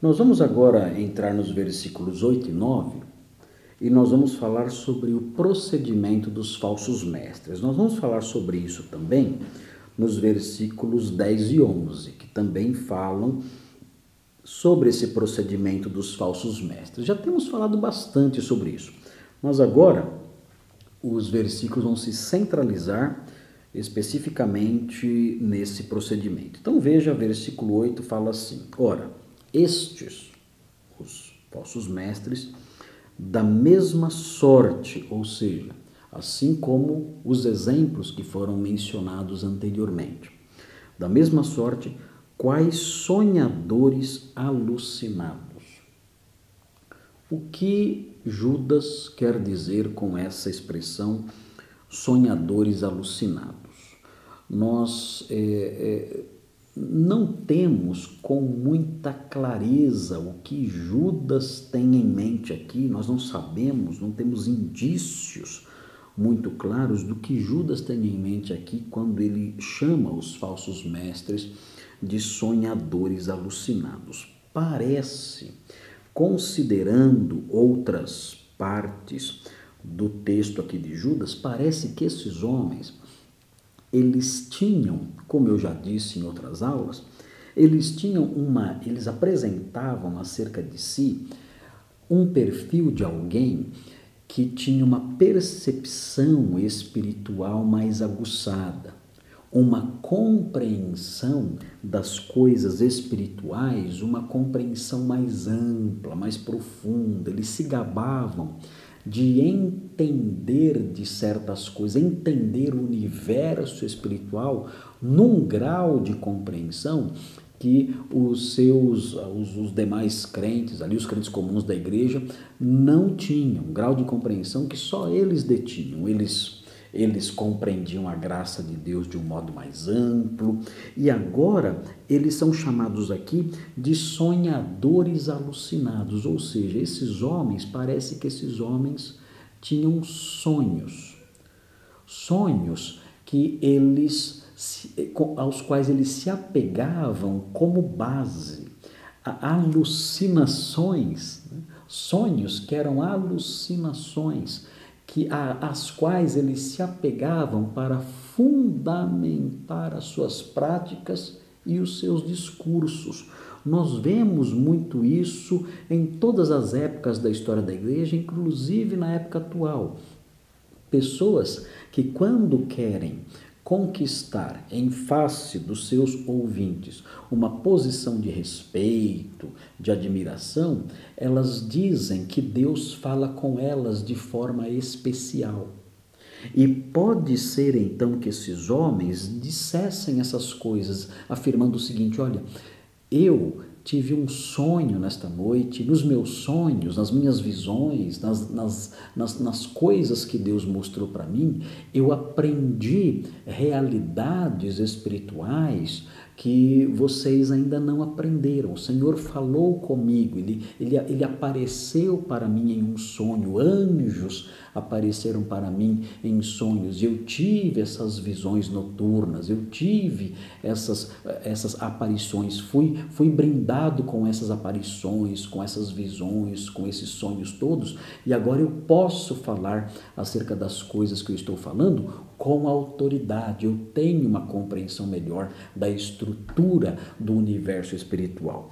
Nós vamos agora entrar nos versículos 8 e 9 e nós vamos falar sobre o procedimento dos falsos mestres. Nós vamos falar sobre isso também nos versículos 10 e 11, que também falam sobre esse procedimento dos falsos mestres. Já temos falado bastante sobre isso, mas agora os versículos vão se centralizar especificamente nesse procedimento. Então veja, versículo 8 fala assim: ora, estes, os falsos mestres, da mesma sorte, ou seja, assim como os exemplos que foram mencionados anteriormente, da mesma sorte, quais sonhadores alucinados. O que Judas quer dizer com essa expressão sonhadores alucinados? Nós não temos com muita clareza o que Judas tem em mente aqui, nós não sabemos, não temos indícios muito claros do que Judas tem em mente aqui quando ele chama os falsos mestres de sonhadores alucinados. Parece, considerando outras partes do texto aqui de Judas, parece que esses homens, eles tinham, como eu já disse em outras aulas, eles apresentavam acerca de si um perfil de alguém que tinha uma percepção espiritual mais aguçada, uma compreensão das coisas espirituais, uma compreensão mais ampla, mais profunda. Eles se gabavam de entender de certas coisas, entender o universo espiritual num grau de compreensão que os demais crentes, ali os crentes comuns da igreja, não tinham, um grau de compreensão que só eles detinham. Eles compreendiam a graça de Deus de um modo mais amplo, e agora eles são chamados aqui de sonhadores alucinados, ou seja, parece que esses homens tinham sonhos que aos quais eles se apegavam como base, alucinações, sonhos que eram alucinações, às quais eles se apegavam para fundamentar as suas práticas e os seus discursos. Nós vemos muito isso em todas as épocas da história da igreja, inclusive na época atual. Pessoas que, quando querem conquistar em face dos seus ouvintes uma posição de respeito, de admiração, elas dizem que Deus fala com elas de forma especial. E pode ser então que esses homens dissessem essas coisas, afirmando o seguinte: olha, eu tive um sonho nesta noite, nos meus sonhos, nas minhas visões, nas coisas que Deus mostrou para mim, eu aprendi realidades espirituais que vocês ainda não aprenderam. O Senhor falou comigo, ele apareceu para mim em um sonho, anjos apareceram para mim em sonhos, eu tive essas visões noturnas, eu tive essas aparições, fui brindado com essas aparições, com essas visões, com esses sonhos todos, e agora eu posso falar acerca das coisas que eu estou falando com autoridade, eu tenho uma compreensão melhor da estrutura do universo espiritual.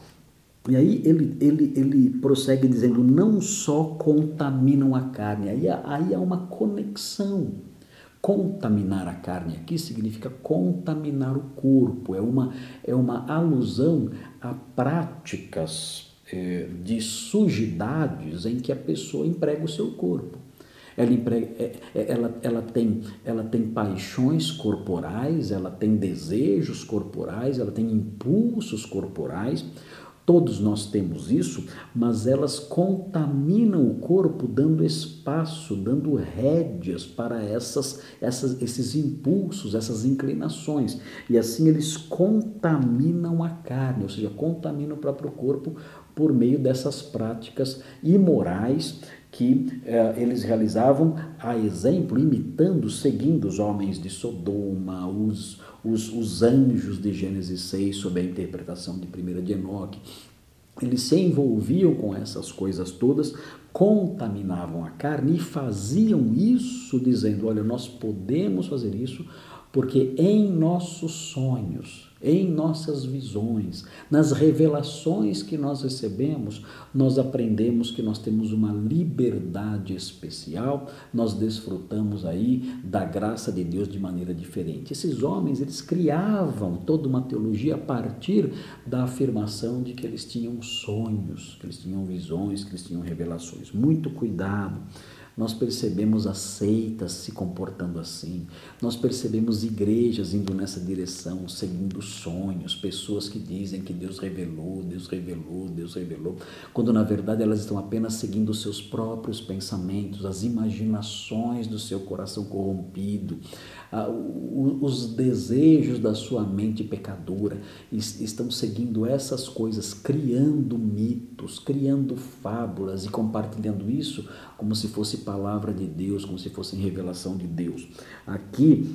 E aí ele prossegue dizendo: não só contaminam a carne, aí há uma conexão. Contaminar a carne aqui significa contaminar o corpo, é uma alusão a práticas de sujidades em que a pessoa emprega o seu corpo. Ela tem paixões corporais, ela tem desejos corporais, ela tem impulsos corporais. Todos nós temos isso, mas elas contaminam o corpo, dando espaço, dando rédeas para esses impulsos, essas inclinações. E assim eles contaminam a carne, ou seja, contaminam o próprio corpo por meio dessas práticas imorais que eles realizavam, a exemplo, imitando, seguindo os homens de Sodoma, os anjos de Gênesis 6, sob a interpretação de 1 de Enoque. eles se envolviam com essas coisas todas, contaminavam a carne e faziam isso dizendo, olha, nós podemos fazer isso porque em nossos sonhos, em nossas visões, nas revelações que nós recebemos, nós aprendemos que nós temos uma liberdade especial, nós desfrutamos aí da graça de Deus de maneira diferente. Esses homens, eles criavam toda uma teologia a partir da afirmação de que eles tinham sonhos, que eles tinham visões, que eles tinham revelações. Muito cuidado. Nós percebemos as seitas se comportando assim, nós percebemos igrejas indo nessa direção, seguindo sonhos, pessoas que dizem que Deus revelou, Deus revelou, Deus revelou, quando na verdade elas estão apenas seguindo os seus próprios pensamentos, as imaginações do seu coração corrompido, os desejos da sua mente pecadora, estão seguindo essas coisas, criando mitos, criando fábulas e compartilhando isso como se fosse palavra de Deus, como se fosse revelação de Deus. Aqui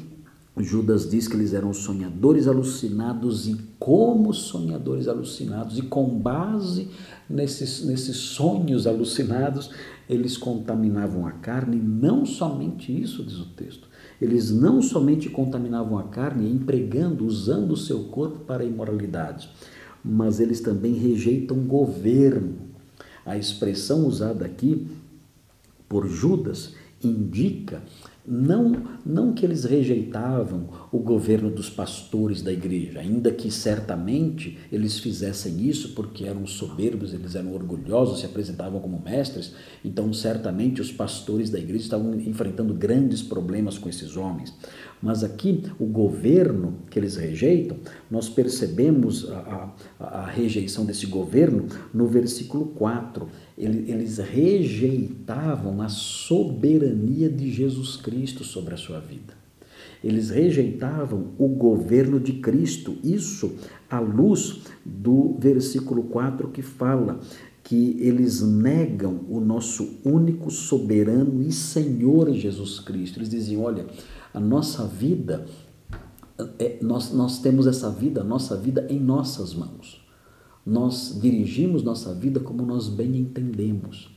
Judas diz que eles eram sonhadores alucinados e como sonhadores alucinados e com base nesses sonhos alucinados, eles contaminavam a carne. E não somente isso, diz o texto, eles não somente contaminavam a carne empregando, usando o seu corpo para a imoralidade, mas eles também rejeitam governo. A expressão usada aqui por Judas indica não que eles rejeitavam o governo dos pastores da igreja, ainda que certamente eles fizessem isso porque eram soberbos, eles eram orgulhosos, se apresentavam como mestres, então certamente os pastores da igreja estavam enfrentando grandes problemas com esses homens. Mas aqui o governo que eles rejeitam, nós percebemos a rejeição desse governo no versículo 4. Eles rejeitavam a soberania de Jesus Cristo sobre a sua vida. Eles rejeitavam o governo de Cristo, isso à luz do versículo 4 que fala que eles negam o nosso único soberano e Senhor Jesus Cristo. Eles diziam, olha, a nossa vida, nós temos essa vida, a nossa vida em nossas mãos. Nós dirigimos nossa vida como nós bem entendemos.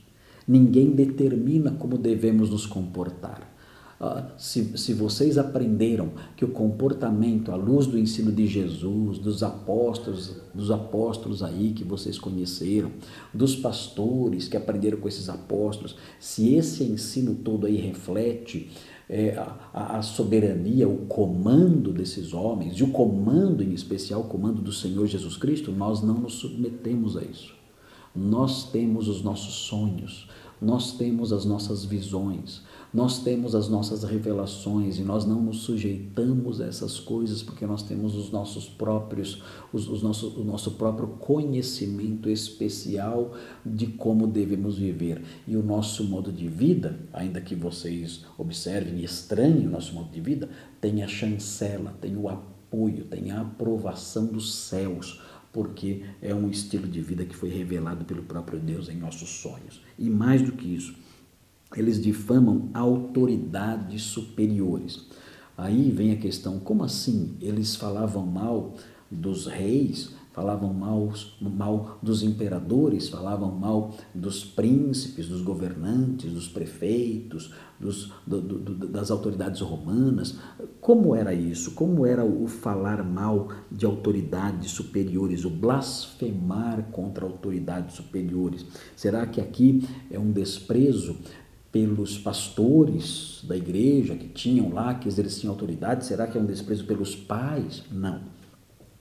Ninguém determina como devemos nos comportar. Se vocês aprenderam que o comportamento à luz do ensino de Jesus, dos apóstolos aí que vocês conheceram, dos pastores que aprenderam com esses apóstolos, se esse ensino todo aí reflete a soberania, o comando desses homens, e o comando em especial, o comando do Senhor Jesus Cristo, nós não nos submetemos a isso. Nós temos os nossos sonhos, nós temos as nossas visões, nós temos as nossas revelações e nós não nos sujeitamos a essas coisas porque nós temos o nosso próprio conhecimento especial de como devemos viver. E o nosso modo de vida, ainda que vocês observem e estranhem o nosso modo de vida, tem a chancela, tem o apoio, tem a aprovação dos céus, porque é um estilo de vida que foi revelado pelo próprio Deus em nossos sonhos. E mais do que isso, eles difamam autoridades superiores. Aí vem a questão, como assim? Eles falavam mal dos reis, falavam mal dos imperadores, falavam mal dos príncipes, dos governantes, dos prefeitos, das autoridades romanas. Como era isso? Como era o falar mal de autoridades superiores, o blasfemar contra autoridades superiores? Será que aqui é um desprezo pelos pastores da igreja que tinham lá, que exerciam autoridade? Será que é um desprezo pelos pais? Não.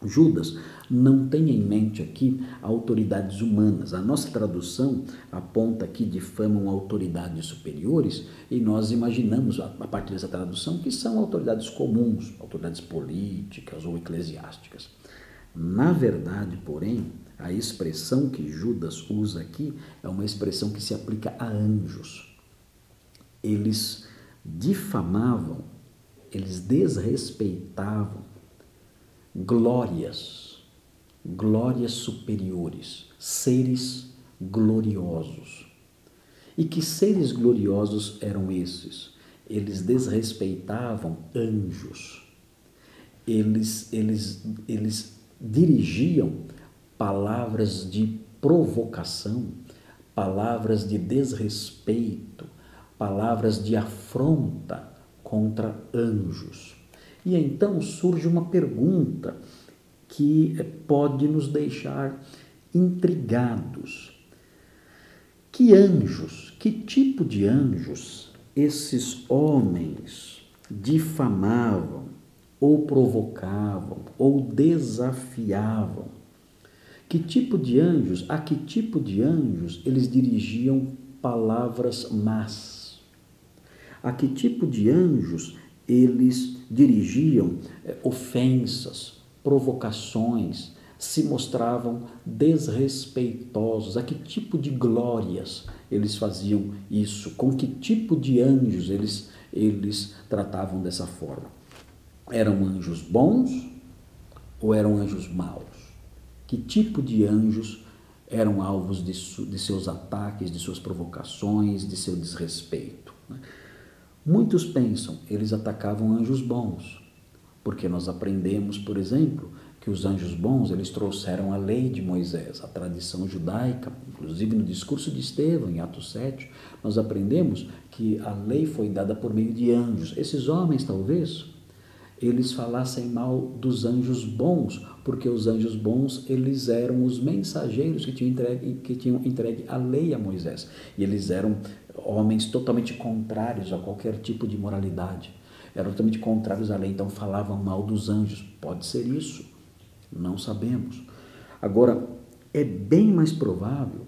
Judas não tem em mente aqui autoridades humanas. A nossa tradução aponta aqui difamam autoridades superiores e nós imaginamos, a partir dessa tradução, que são autoridades comuns, autoridades políticas ou eclesiásticas. Na verdade, porém, a expressão que Judas usa aqui é uma expressão que se aplica a anjos. Eles difamavam, eles desrespeitavam glórias superiores, seres gloriosos. E que seres gloriosos eram esses? Eles desrespeitavam anjos. Eles dirigiam palavras de provocação, palavras de desrespeito, palavras de afronta contra anjos. E então surge uma pergunta que pode nos deixar intrigados. Que anjos, que tipo de anjos esses homens difamavam, ou provocavam, ou desafiavam? Que tipo de anjos, a que tipo de anjos eles dirigiam palavras más? A que tipo de anjos eles dirigiam ofensas, provocações, se mostravam desrespeitosos? A que tipo de glórias eles faziam isso? Com que tipo de anjos eles tratavam dessa forma? Eram anjos bons ou eram anjos maus? Que tipo de anjos eram alvos de seus ataques, de suas provocações, de seu desrespeito? Muitos pensam, eles atacavam anjos bons, porque nós aprendemos, por exemplo, que os anjos bons, eles trouxeram a lei de Moisés, a tradição judaica, inclusive no discurso de Estevão, em Atos 7, nós aprendemos que a lei foi dada por meio de anjos. Esses homens, talvez, eles falassem mal dos anjos bons, porque os anjos bons, eles eram os mensageiros que tinham entregue a lei a Moisés, e eles eram homens totalmente contrários a qualquer tipo de moralidade, eram totalmente contrários à lei, então falavam mal dos anjos. Pode ser isso, não sabemos. Agora, é bem mais provável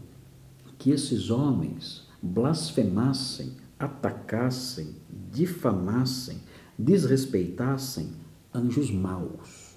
que esses homens blasfemassem, atacassem, difamassem, desrespeitassem anjos maus.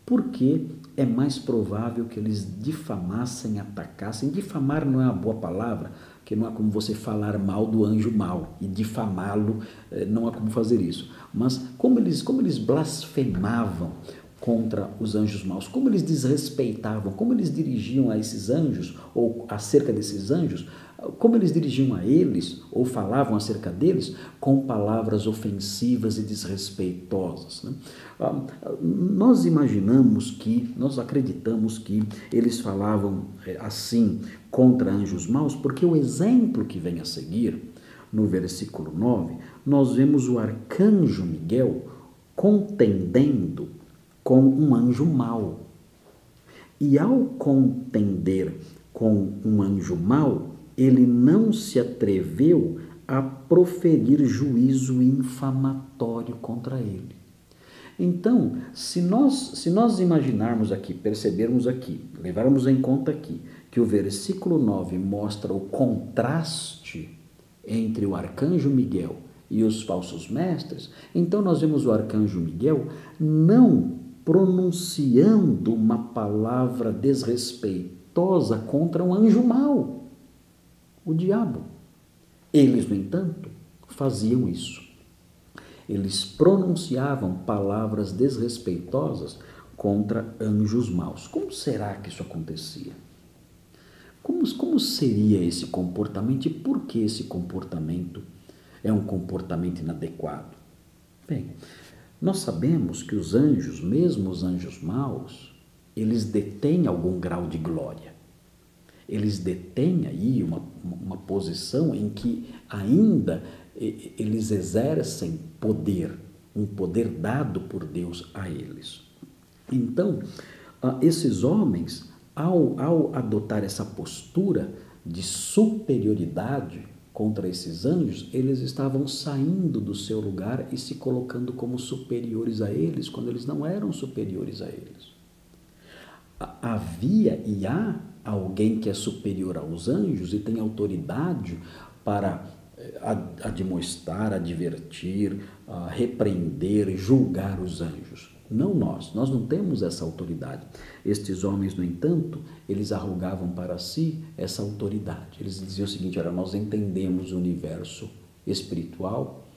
Porque é mais provável que eles difamassem, atacassem. Difamar não é uma boa palavra, porque não é como você falar mal do anjo mau, e difamá-lo não é como fazer isso. Mas como eles blasfemavam contra os anjos maus, como eles desrespeitavam, como eles dirigiam a esses anjos, ou acerca desses anjos, como eles dirigiam a eles, ou falavam acerca deles, com palavras ofensivas e desrespeitosas, né? Nós acreditamos que eles falavam assim contra anjos maus, porque o exemplo que vem a seguir, no versículo 9, nós vemos o arcanjo Miguel contendendo com um anjo mau. E ao contender com um anjo mau, ele não se atreveu a proferir juízo infamatório contra ele. Então, se nós imaginarmos aqui, percebermos aqui, levarmos em conta aqui, que o versículo 9 mostra o contraste entre o arcanjo Miguel e os falsos mestres, então nós vemos o arcanjo Miguel não pronunciando uma palavra desrespeitosa contra um anjo mau, o diabo. Eles, no entanto, faziam isso. Eles pronunciavam palavras desrespeitosas contra anjos maus. Como será que isso acontecia? Como seria esse comportamento e por que esse comportamento é um comportamento inadequado? Bem, nós sabemos que os anjos, mesmo os anjos maus, eles detêm algum grau de glória. Eles detêm aí uma posição em que ainda eles exercem poder, um poder dado por Deus a eles. Então, esses homens, ao adotar essa postura de superioridade contra esses anjos, eles estavam saindo do seu lugar e se colocando como superiores a eles, quando eles não eram superiores a eles. Havia e há alguém que é superior aos anjos e tem autoridade para admoestar, advertir, repreender, julgar os anjos. Não nós não temos essa autoridade. Estes homens, no entanto, eles arrogavam para si essa autoridade. Eles diziam o seguinte: olha, nós entendemos o universo espiritual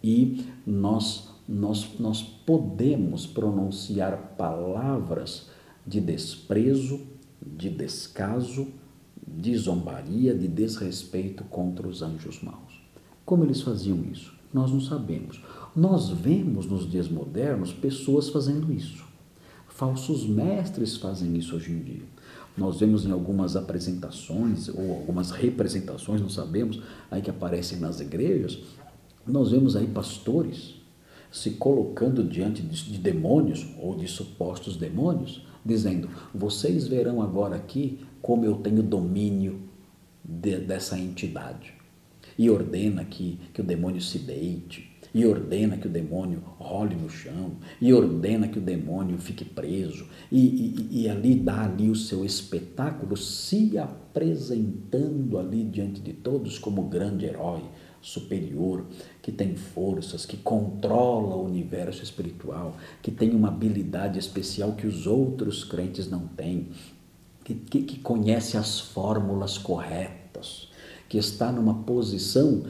e nós podemos pronunciar palavras de desprezo, de descaso, de zombaria, de desrespeito contra os anjos maus. Como eles faziam isso? Nós não sabemos. Nós vemos nos dias modernos pessoas fazendo isso. Falsos mestres fazem isso hoje em dia. Nós vemos em algumas apresentações ou algumas representações, não sabemos, aí que aparecem nas igrejas, nós vemos aí pastores se colocando diante de demônios ou de supostos demônios, dizendo: vocês verão agora aqui como eu tenho domínio dessa entidade. E ordena que o demônio se deite, e ordena que o demônio role no chão, e ordena que o demônio fique preso, e ali dá ali o seu espetáculo, se apresentando ali diante de todos como grande herói, superior, que tem forças, que controla o universo espiritual, que tem uma habilidade especial que os outros crentes não têm, que conhece as fórmulas corretas, que está numa posição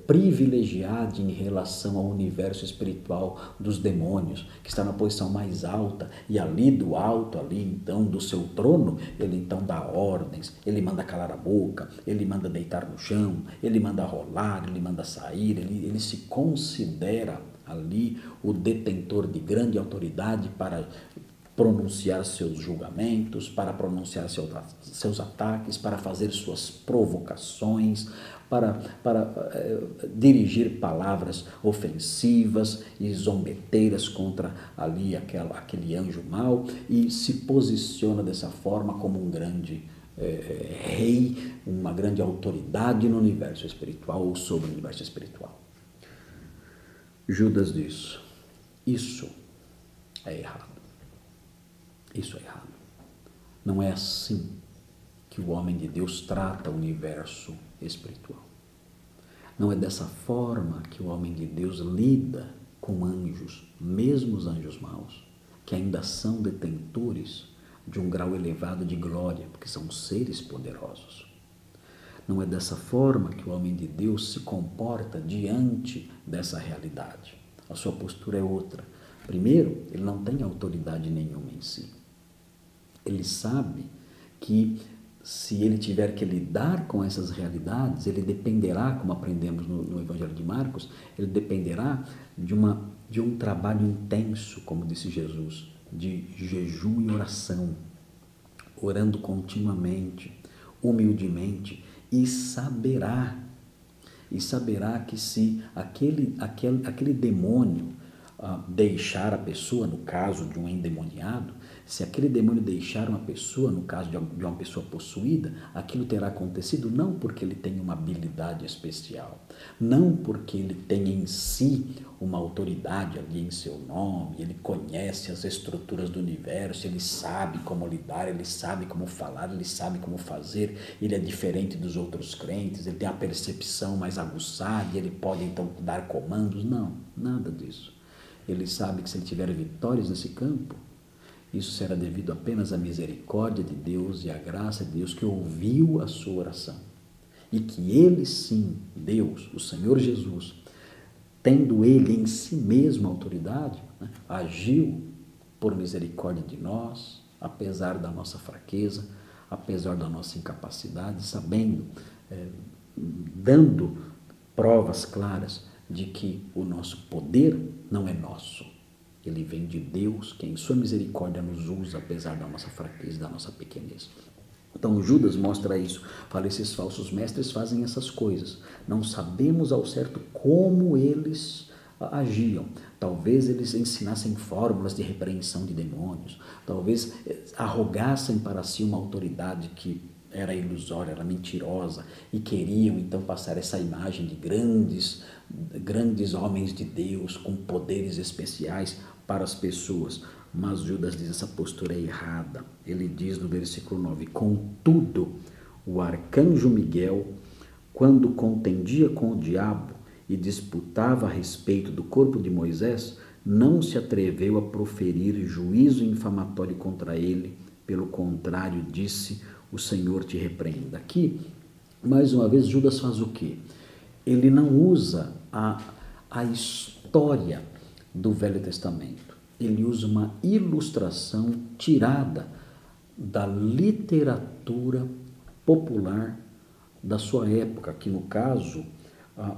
privilegiada em relação ao universo espiritual dos demônios, que está na posição mais alta, e ali do alto, ali então do seu trono, ele então dá ordens, ele manda calar a boca, ele manda deitar no chão, ele manda rolar, ele manda sair, ele se considera ali o detentor de grande autoridade para pronunciar seus julgamentos, para pronunciar seus ataques, para fazer suas provocações, para dirigir palavras ofensivas e zombeteiras contra ali aquele anjo mau, e se posiciona dessa forma como um grande rei, uma grande autoridade no universo espiritual ou sobre o universo espiritual. Judas diz: isso é errado. Isso é errado. Não é assim que o homem de Deus trata o universo espiritual. Não é dessa forma que o homem de Deus lida com anjos, mesmo os anjos maus, que ainda são detentores de um grau elevado de glória, porque são seres poderosos. Não é dessa forma que o homem de Deus se comporta diante dessa realidade. A sua postura é outra. Primeiro, ele não tem autoridade nenhuma em si. Ele sabe que se ele tiver que lidar com essas realidades, ele dependerá, como aprendemos no Evangelho de Marcos, ele dependerá de um trabalho intenso, como disse Jesus, de jejum e oração, orando continuamente, humildemente, e saberá que se aquele demônio deixar a pessoa, no caso de um endemoniado, se aquele demônio deixar uma pessoa, no caso de uma pessoa possuída, aquilo terá acontecido não porque ele tem uma habilidade especial, não porque ele tem em si uma autoridade ali em seu nome, ele conhece as estruturas do universo, ele sabe como lidar, ele sabe como falar, ele sabe como fazer, ele é diferente dos outros crentes, ele tem a percepção mais aguçada e ele pode então dar comandos. Não, nada disso. Ele sabe que se ele tiver vitórias nesse campo, isso será devido apenas à misericórdia de Deus e à graça de Deus que ouviu a sua oração. E que ele sim, Deus, o Senhor Jesus, tendo ele em si mesmo autoridade, agiu por misericórdia de nós, apesar da nossa fraqueza, apesar da nossa incapacidade, sabendo, dando provas claras de que o nosso poder não é nosso. Ele vem de Deus, que em sua misericórdia nos usa, apesar da nossa fraqueza, da nossa pequenez. Então Judas mostra isso. Fala, esses falsos mestres fazem essas coisas. Não sabemos ao certo como eles agiam. Talvez eles ensinassem fórmulas de repreensão de demônios. Talvez arrogassem para si uma autoridade que era ilusória, era mentirosa, e queriam então passar essa imagem de grandes homens de Deus com poderes especiais para as pessoas. Mas Judas diz: essa postura é errada. Ele diz no versículo 9: contudo, o arcanjo Miguel, quando contendia com o diabo e disputava a respeito do corpo de Moisés, não se atreveu a proferir juízo infamatório contra ele. Pelo contrário, disse: o Senhor te repreenda. Aqui, mais uma vez, Judas faz o quê? Ele não usa a história do Velho Testamento. Ele usa uma ilustração tirada da literatura popular da sua época, que no caso,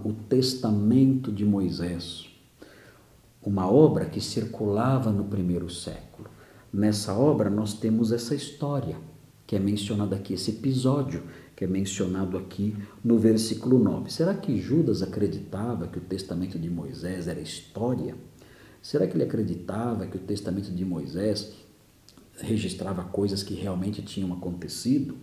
o Testamento de Moisés, uma obra que circulava no primeiro século. Nessa obra nós temos essa história que é mencionado aqui, esse episódio que é mencionado aqui no versículo 9. Será que Judas acreditava que o testamento de Moisés era história? Será que ele acreditava que o testamento de Moisés registrava coisas que realmente tinham acontecido?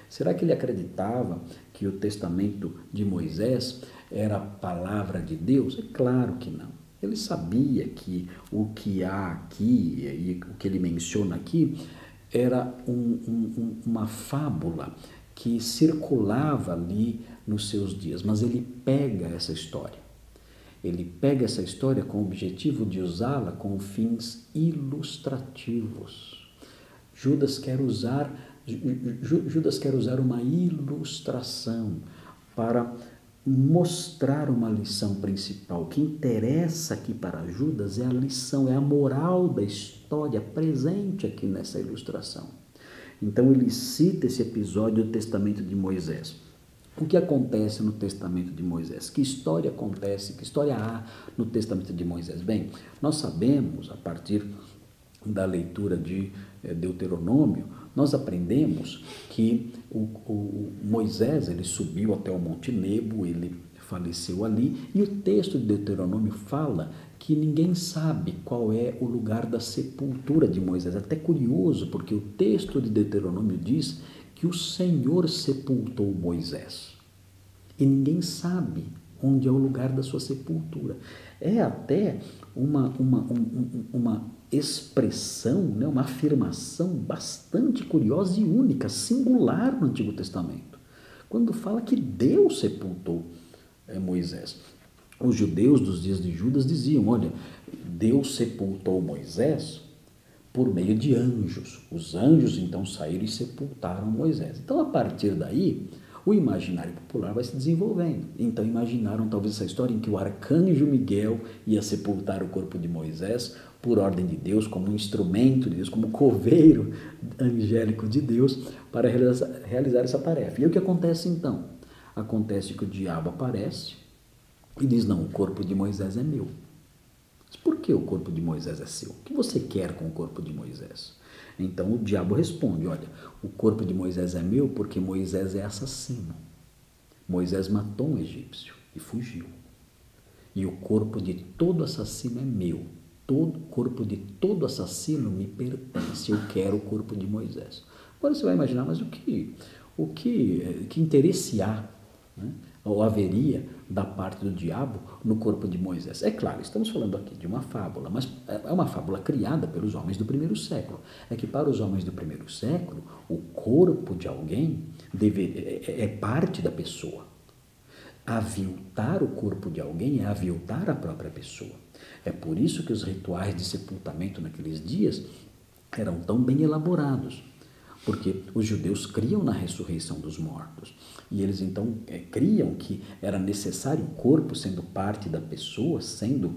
Será que ele acreditava que o testamento de Moisés era a palavra de Deus? É claro que não. Ele sabia que o que há aqui, e o que ele menciona aqui, era uma fábula que circulava ali nos seus dias, mas ele pega essa história. Ele pega essa história com o objetivo de usá-la com fins ilustrativos. Judas quer usar uma ilustração para mostrar uma lição principal. O que interessa aqui para Judas é a lição, é a moral da história presente aqui nessa ilustração. Então ele cita esse episódio do testamento de Moisés. O que acontece no testamento de Moisés? Que história acontece? Que história há no testamento de Moisés? Bem, nós sabemos, a partir da leitura de Deuteronômio, nós aprendemos que o Moisés, ele subiu até o Monte Nebo, ele faleceu ali, e o texto de Deuteronômio fala que ninguém sabe qual é o lugar da sepultura de Moisés. É até curioso, porque o texto de Deuteronômio diz que o Senhor sepultou Moisés, e ninguém sabe onde é o lugar da sua sepultura. É até uma expressão, né, uma afirmação bastante curiosa e única, singular no Antigo Testamento, quando fala que Deus sepultou Moisés. Os judeus dos dias de Judas diziam, olha, Deus sepultou Moisés por meio de anjos. Os anjos então saíram e sepultaram Moisés. Então, a partir daí, o imaginário popular vai se desenvolvendo. Então imaginaram talvez essa história em que o arcanjo Miguel ia sepultar o corpo de Moisés por ordem de Deus, como um instrumento de Deus, como coveiro angélico de Deus para realizar essa tarefa. E o que acontece então? Acontece que o diabo aparece e diz, não, o corpo de Moisés é meu. Mas por que o corpo de Moisés é seu? O que você quer com o corpo de Moisés? Então o diabo responde, olha, o corpo de Moisés é meu porque Moisés é assassino. Moisés matou um egípcio e fugiu. E o corpo de todo assassino é meu. Todo corpo de todo assassino me pertence. Eu quero o corpo de Moisés. Agora você vai imaginar, mas que interesse há, né, ou haveria da parte do diabo no corpo de Moisés? É claro, estamos falando aqui de uma fábula, mas é uma fábula criada pelos homens do primeiro século. É que para os homens do primeiro século, o corpo de alguém é parte da pessoa. Aviltar o corpo de alguém é aviltar a própria pessoa. É por isso que os rituais de sepultamento naqueles dias eram tão bem elaborados, porque os judeus criam na ressurreição dos mortos, e eles então criam que era necessário o corpo sendo parte da pessoa, sendo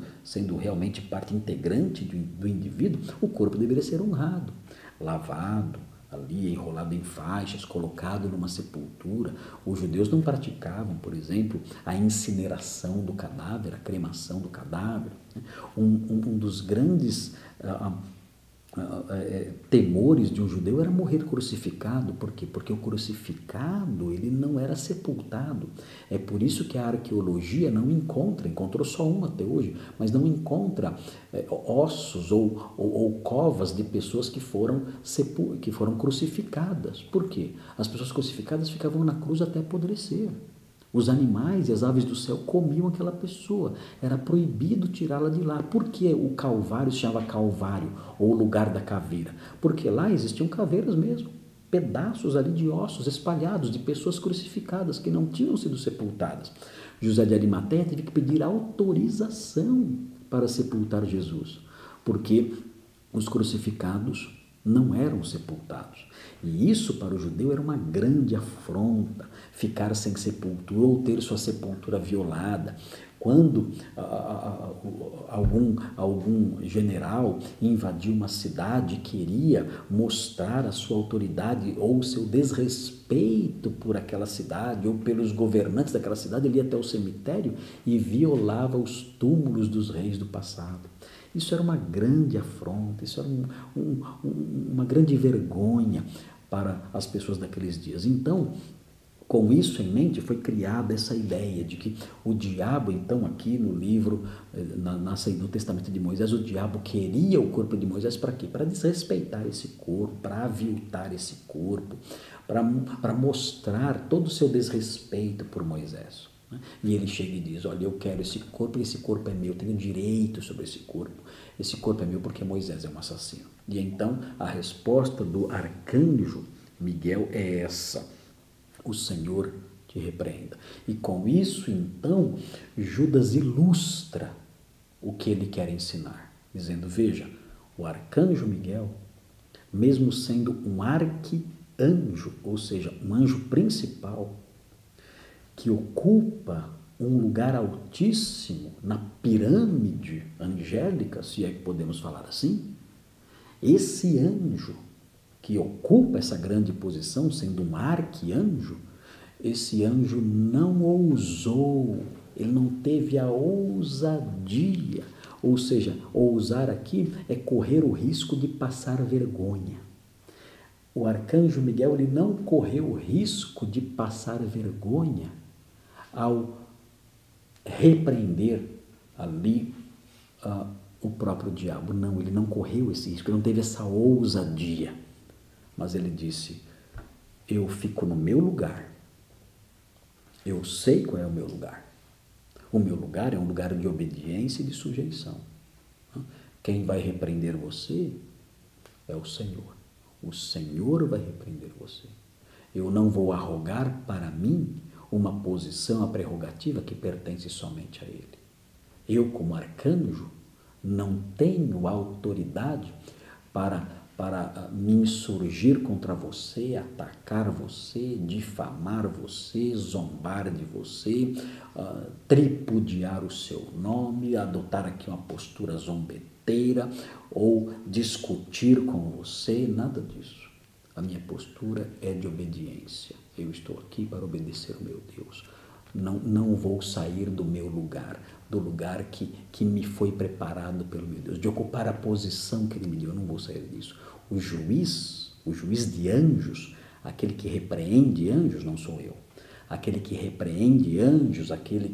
realmente parte integrante do indivíduo, o corpo deveria ser honrado, lavado, ali enrolado em faixas, colocado numa sepultura. Os judeus não praticavam, por exemplo, a incineração do cadáver, a cremação do cadáver. Um dos grandes temores de um judeu era morrer crucificado. Por quê? Porque o crucificado ele não era sepultado. É por isso que a arqueologia não encontrou só um até hoje, mas não encontra ossos ou covas de pessoas que foram crucificadas. Por quê? As pessoas crucificadas ficavam na cruz até apodrecer. Os animais e as aves do céu comiam aquela pessoa. Era proibido tirá-la de lá. Por que o Calvário se chamava Calvário, ou lugar da caveira? Porque lá existiam caveiras mesmo. Pedaços ali de ossos espalhados, de pessoas crucificadas que não tinham sido sepultadas. José de Arimateia teve que pedir autorização para sepultar Jesus, porque os crucificados não eram sepultados. E isso para o judeu era uma grande afronta, ficar sem sepultura ou ter sua sepultura violada. Quando algum general invadiu uma cidade e queria mostrar a sua autoridade ou seu desrespeito por aquela cidade ou pelos governantes daquela cidade, ele ia até o cemitério e violava os túmulos dos reis do passado. Isso era uma grande afronta, isso era uma grande vergonha. para as pessoas daqueles dias. Então, com isso em mente, foi criada essa ideia de que o diabo, então, aqui no livro, no Testamento de Moisés, o diabo queria o corpo de Moisés para quê? Para desrespeitar esse corpo, para aviltar esse corpo, para mostrar todo o seu desrespeito por Moisés. E ele chega e diz, olha, eu quero esse corpo, e esse corpo é meu, eu tenho direito sobre esse corpo é meu porque Moisés é um assassino. E então, a resposta do arcanjo Miguel é essa: o Senhor te repreenda. E com isso, então, Judas ilustra o que ele quer ensinar, dizendo, veja, o arcanjo Miguel, mesmo sendo um arquianjo, ou seja, um anjo principal, que ocupa um lugar altíssimo na pirâmide angélica, se é que podemos falar assim, esse anjo que ocupa essa grande posição, sendo um arquianjo, esse anjo não ousou, ele não teve a ousadia, ou seja, ousar aqui é correr o risco de passar vergonha. O arcanjo Miguel, ele não correu o risco de passar vergonha ao repreender ali o próprio diabo. Não, ele não correu esse risco, ele não teve essa ousadia. Mas ele disse, eu fico no meu lugar, eu sei qual é o meu lugar. O meu lugar é um lugar de obediência e de sujeição. Quem vai repreender você é o Senhor. O Senhor vai repreender você. Eu não vou arrogar para mim uma posição, a prerrogativa que pertence somente a Ele. Eu, como arcanjo, não tenho autoridade para me insurgir contra você, atacar você, difamar você, zombar de você, tripudiar o seu nome, adotar aqui uma postura zombeteira ou discutir com você, nada disso. A minha postura é de obediência. Eu estou aqui para obedecer o meu Deus. Não vou sair do meu lugar, do lugar que me foi preparado pelo meu Deus, de ocupar a posição que Ele me deu. Eu não vou sair disso. O juiz de anjos, aquele que repreende anjos, não sou eu. Aquele que repreende anjos, aquele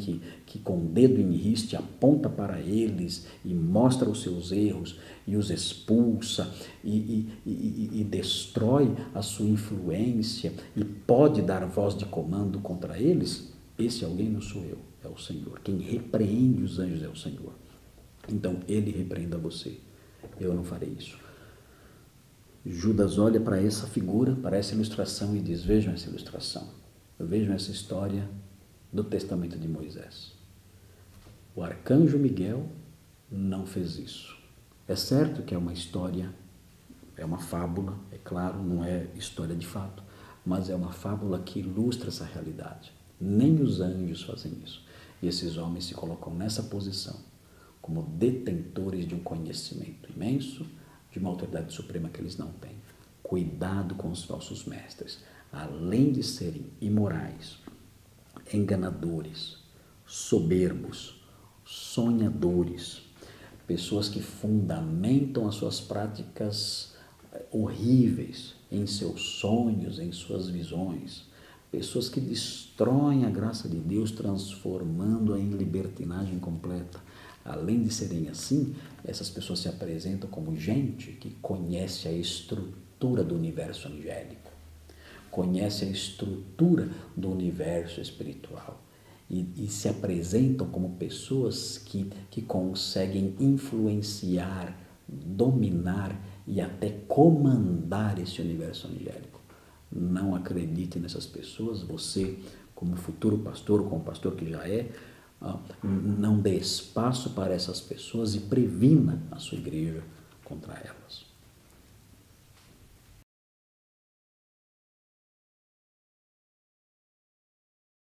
que com o dedo em riste aponta para eles e mostra os seus erros e os expulsa e destrói a sua influência e pode dar voz de comando contra eles, esse alguém não sou eu, é o Senhor. Quem repreende os anjos é o Senhor. Então, Ele repreenda você. Eu não farei isso. Judas olha para essa figura, para essa ilustração e diz, vejam essa ilustração. Vejam essa história do Testamento de Moisés. O arcanjo Miguel não fez isso. É certo que é uma história, é uma fábula, é claro, não é história de fato, mas é uma fábula que ilustra essa realidade. Nem os anjos fazem isso. E esses homens se colocam nessa posição, como detentores de um conhecimento imenso, de uma autoridade suprema que eles não têm. Cuidado com os falsos mestres. Além de serem imorais, enganadores, soberbos, sonhadores, pessoas que fundamentam as suas práticas horríveis em seus sonhos, em suas visões, pessoas que destroem a graça de Deus, transformando-a em libertinagem completa. Além de serem assim, essas pessoas se apresentam como gente que conhece a estrutura do universo angélico, conhece a estrutura do universo espiritual e se apresentam como pessoas que conseguem influenciar, dominar e até comandar esse universo angélico. Não acredite nessas pessoas, você, como futuro pastor, ou como pastor que já é, não dê espaço para essas pessoas e previna a sua igreja contra elas.